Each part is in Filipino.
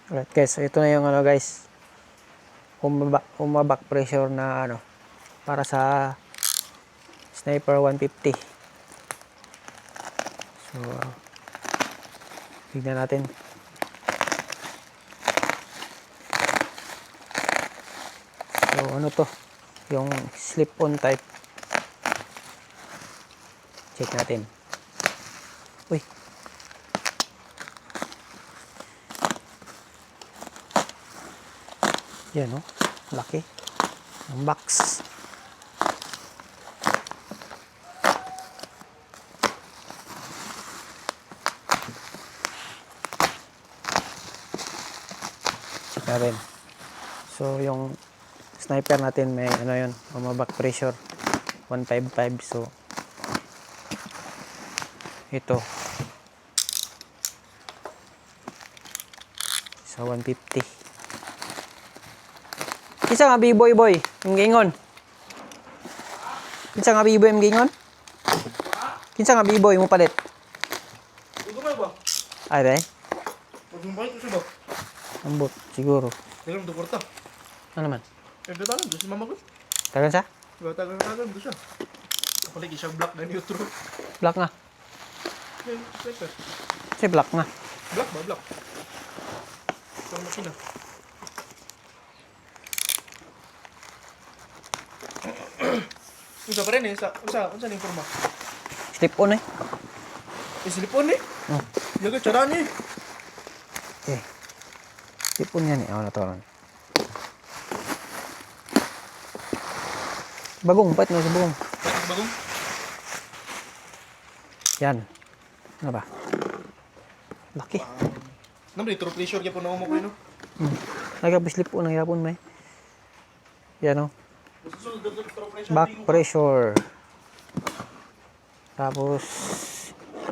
Alright guys, so ito na yung ano guys, back pressure na ano para sa Sniper 150. So tignan natin. So ano to, yung slip-on type. Check natin. Uy, yan o, laki ang box. Check natin. So yung sniper natin may ano yun, back pressure 155. So ito sa 150. Kinsa nga B-boy boy, yung gingon. Kinsa nga B-boy yung gingon? Kinsa nga B-boy mo palit? Ugumay ba? Ay, day? Ugumay ko siya ba? Ambot, siguro. Tagal mo kwarta. Ano naman? Tagal doon si mama ko. Tagan siya? Tagal doon siya. Ako lagi siya black na neutro. Black nga. Sniper. Si black nga. Black ba? Black. Itong makina. Unsa pa rin eh? Unsa ning forma? Slip on eh. Isilipon eh? Oh. Yaga charaan eh. Okay. Slip on yan eh. Ako na to. Bagong, pait na sa bagong. Bagong? Yan. Ano ba? Laki. Naman ito pressure kaya po na mo ko yun. Nagkabislip po ng yapon may. Yan o. Back pressure. Tapos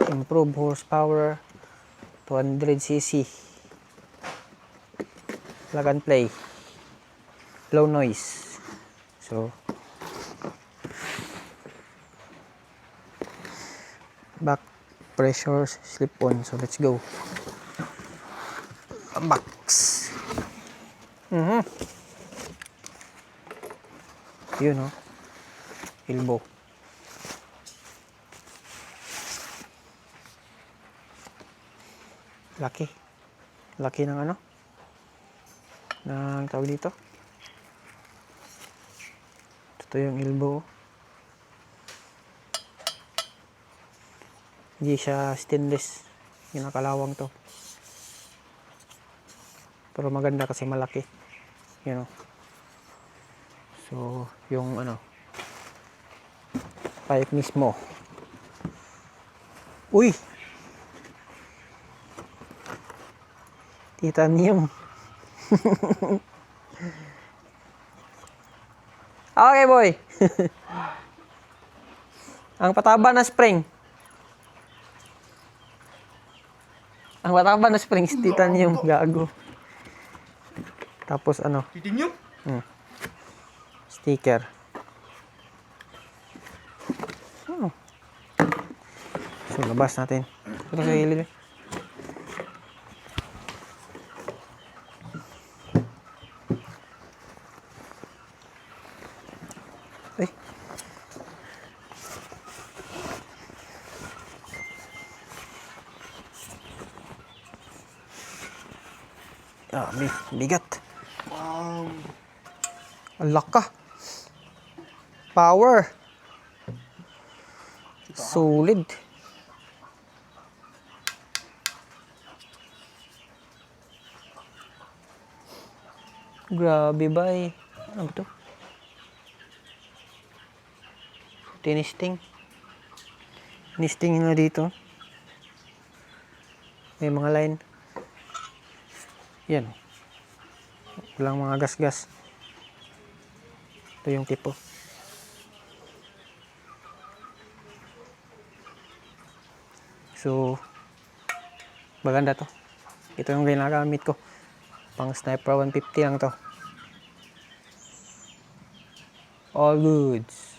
improve horsepower 200cc. Plug and play. Low noise. So back pressure slip on. So let's go. Box. Yun o. Elbow. Laki. Laki ng ano? Ng tawag dito. Ito yung elbow. Hindi siya stainless. Yung nakalawang to. Pero maganda kasi malaki. Yun o. So, yung ano, pipe mismo. Uy! Titanium. Okay, boy. Ang pataba na spring. Ang pataba na spring, titanium. Gago. Tapos ano? Titanium? Sticker. Oh. So, labas natin. Ito sa gilid eh. Ay. Ah, bigat. Wow. Ang laka. Power. Solid. Grabe ba eh. Ano ba ito? Tinisting. Tinisting na dito. May mga line. Yan. Walang mga gas-gas. Ito yung tipo. So, maganda to. Ito yung ginagamit ko. Pang Sniper 150 lang to. All goods.